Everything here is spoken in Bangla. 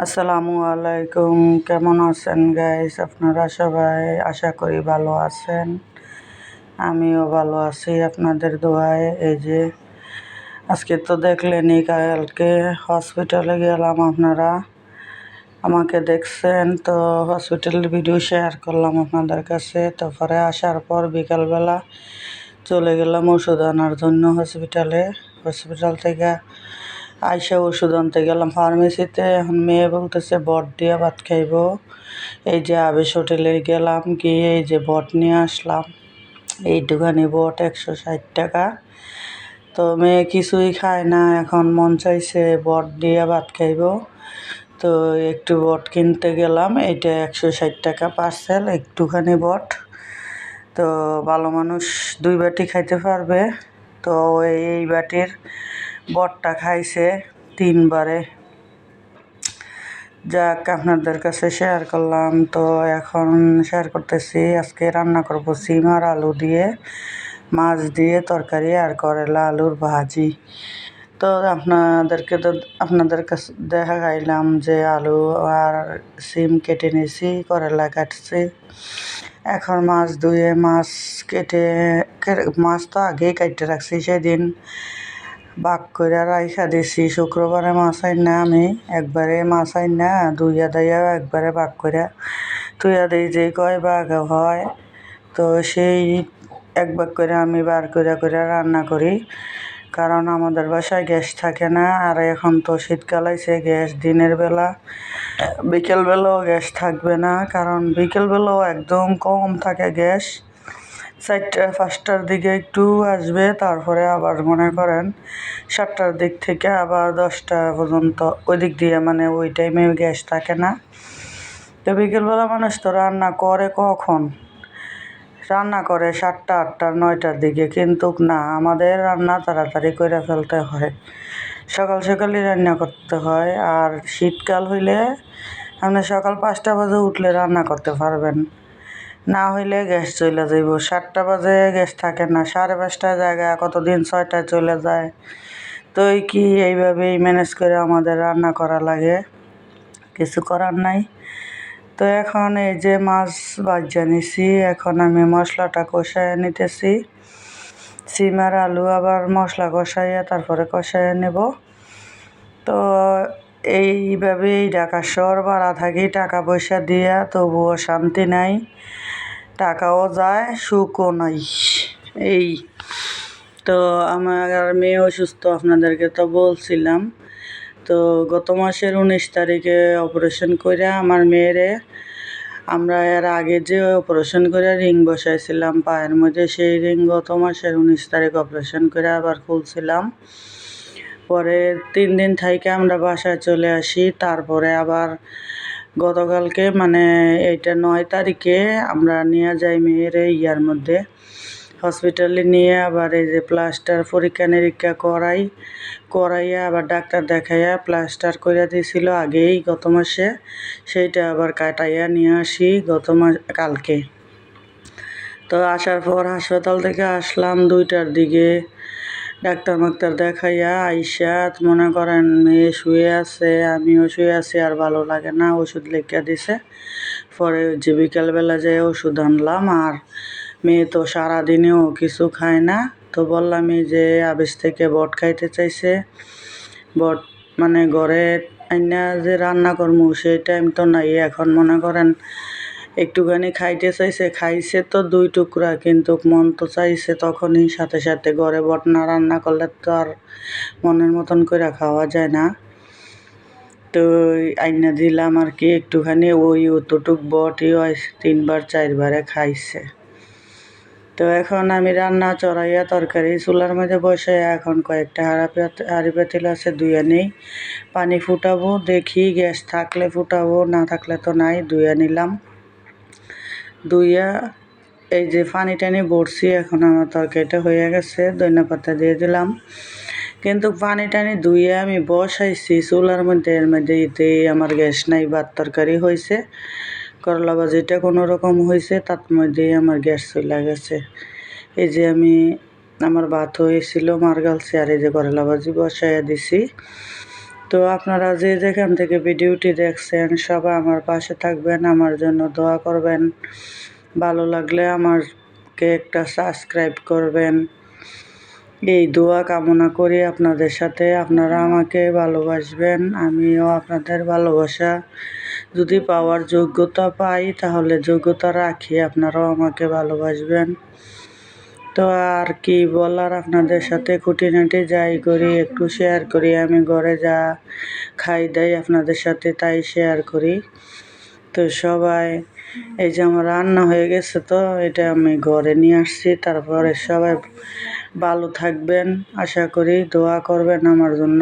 আসসালামু আলাইকুম। কেমন আছেন গাইস? আপনারা সবাই আশা করি ভালো আছেন। আমিও ভালো আছি আপনাদের দোয়ায়। এই যে আজকে তো দেখলেনই, কালকে হসপিটালে গেলাম, আপনারা আমাকে দেখছেন তো। হসপিটালের ভিডিও শেয়ার করলাম আপনাদের কাছে। তারপরে আসার পর বিকালবেলা চলে গেলাম ওষুধ আনার জন্য হসপিটাল থেকে আইসা ওষুধ আনতে গেলাম ফার্মেসিতে। এখন মেয়ে বলতেছে বট দিয়ে ভাত খাইব। এই যে আবেশ হোটেলে গেলাম, গিয়ে এই যে বট নিয়ে আসলাম। এইটুখানি বট 160 টাকা। তো মেয়ে কিছুই খায় না, এখন মন চাইছে বট দিয়ে ভাত খাইব। তো একটু বট কিনতে গেলাম। এইটা 160 টাকা পার্সেল, একটুখানি বট। তো ভালো মানুষ 2 বাটি খাইতে পারবে। তো এই বাটির বটটা খাইছে 3বারে। যাক, আপনাদের কাছে শেয়ার করলাম। তো এখন শেয়ার করতেছি, আজকে রান্না করব সিম আর আলু দিয়ে, মাছ দিয়ে তরকারি আর করলা আলুর ভাজি। তো আপনাদের কাছে দেখাইলাম যে আলু আর সিম কেটে নিয়েছি, করলা কাটছি। এখন মাছ ধুয়ে মাছ মাছ তো আগেই কেটে রাখছি, সেদিন বাক করে রাইখা দিছি। শুক্রবারে মাছ আইন না, আমি একবারে মাছ আইন না ধুইয়া দাইয়া একবারে বাক করে তুইয়া দিই, যে কয় বাঘ হয়। তো সেই এক বাগ করে আমি বার করে রান্না করি, কারণ আমাদের বাসায় গ্যাস থাকে না। আর এখন তো শীতকাল আইছে, গ্যাস দিনের বেলা, বিকেলবেলাও গ্যাস থাকবে না, কারণ বিকেলবেলাও একদম কম থাকে গ্যাস। 4টা-5টার দিকে একটু আসবে, তারপরে আবার মনে করেন 7টার দিক থেকে আবার 10টা পর্যন্ত ওই দিক দিয়ে, মানে ওই টাইমে গ্যাস থাকে না। তো বিকেলবেলা মানুষ তো রান্না করে কখন? রান্না করে 7টা, 8টা, 9টার দিকে, কিন্তু না, আমাদের রান্না তাড়াতাড়ি করে ফেলতে হয়, সকাল সকালই রান্না করতে হয়। আর শীতকাল হইলে আপনি সকাল 5টা বাজে উঠলে রান্না করতে পারবেন, না হইলে গ্যাস চলে যাইব। 7টা বাজে গ্যাস থাকে না, 5:30টায় জায়গায় কতদিন 6টায় চলে যায়। তো এইভাবেই ম্যানেজ করে আমাদের রান্না করা লাগে, কিছু করার নাই। তো এখন এই যে মাছ ভাজা নিছি, এখন আমি মশলাটা কষাইয়া নিতেছি। সিম আর আলু আবার মশলা কষাইয়া তারপরে কষাইয়া নেব। তো এইভাবেই ঢাকা শহর ভাড়া থাকি, টাকা পয়সা দিয়া তবুও শান্তি নাই, টাকাও যায়, সুখও নাই। এই তো আমার মেয়ে অসুস্থ, আপনাদেরকে তো বলছিলাম। তো গত মাসের 19 তারিখে অপারেশন করে আমার মেয়েরে, আমরা এর আগে যে অপারেশন করে রিং বসাইছিলাম পায়ের মধ্যে, সেই রিং গত মাসের 19 তারিখ অপারেশন করে আবার খুলছিলাম। পরে 3 দিন থেকে আমরা বাসায় চলে আসি। তারপরে আবার গতকালকে, মানে এইটা 9 তারিখে আমরা নিয়ে যাই মেয়ের ইয়ার মধ্যে হসপিটালে নিয়ে, আবার এই যে প্লাস্টার পরীক্ষা নিরীক্ষা করাইয়া আবার ডাক্তার দেখাইয়া প্লাস্টার করে দিয়েছিল আগেই গত মাসে, সেইটা আবার কাটাইয়া নিয়ে আসি কালকে। তো আসার পর হাসপাতাল থেকে আসলাম 2টার দিকে, ডাক্তার দেখাইয়া আইসা মনে করেন মেয়ে শুয়ে আছে, আমিও শুয়ে আছি, আর ভালো লাগে না, ওষুধ লিখে দিছে। পরে যে বিকালবেলা যেয়ে ওষুধ আনলাম। আর মেয়ে তো সারাদিনেও কিছু খায় না। তো বললাম এই যে আবেশ থেকে বট খাইতে চাইছে, বট মানে ঘরে আইনা যে রান্না করবো সেই টাইম তো নাই। এখন মনে করেন একটুখানি খাইতে চাইছে, খাইছে তো 2 টুকরা, কিন্তু মন তো চাইছে তখনই, সাথে সাথে ঘরে বট না রান্না করলে তো আর মনের মতন করে খাওয়া যায় না। তো আইনা দিলাম আর কি একটুখানি, ওই অতটুক বটই 3-4বারে খাইছে। তো এখন আমি রান্না চড়াইয়া তরকারি চুলার মধ্যে বসে, এখন কয়েকটা হাঁড়ি পাতিল আছে, ধুয়ে নেই, পানি ফুটাবো। দেখি গ্যাস থাকলে ফুটাবো, না থাকলে তো নাই, ধুয়ে নিলাম। ধুইয়া এই যে পানি টানি ভরছি, এখন আমার তরকারিটা হয়ে গেছে, ধনিয়া দিয়ে দিলাম। কিন্তু পানি টানি ধুয়ে আমি বসাইছি চুলার মধ্যে, এর মধ্যে আমার গ্যাস নাই, ভাত তরকারি হয়েছে, করলা ভাজিটা কোনো রকম হয়েছে, তার মধ্যেই আমার গ্যাস চলে গেছে। এই যে আমার ভাত হয়েছিল মার গালছে, আর এই যে করলা ভাজি বসাইয়া দিছি। তো আপনারা যে যেখান থেকে ভিডিওটি দেখছেন সবাই আমার পাশে থাকবেন, আমার জন্য দোয়া করবেন। ভালো লাগলে আমাকে একটা সাবস্ক্রাইব করবেন। এই দোয়া কামনা করি আপনাদের সাথে। আপনারা আমাকে ভালোবাসবেন, আমিও আপনাদের ভালোবাসা যদি পাওয়ার যোগ্যতা পাই তাহলে যোগ্যতা রাখি আপনারাও আমাকে ভালোবাসবেন। তো আর কি বলার, আপনাদের সাথে খুঁটিনাটি যাই করি একটু শেয়ার করি। আমি ঘরে যা খাই দাই আপনাদের সাথে তাই শেয়ার করি। তো সবাই, এই যে আমার রান্না হয়ে গেছে, তো এটা আমি ঘরে নিয়ে আসছি। তারপরে সবাই ভালো থাকবেন, আশা করি দোয়া করবেন আমার জন্য।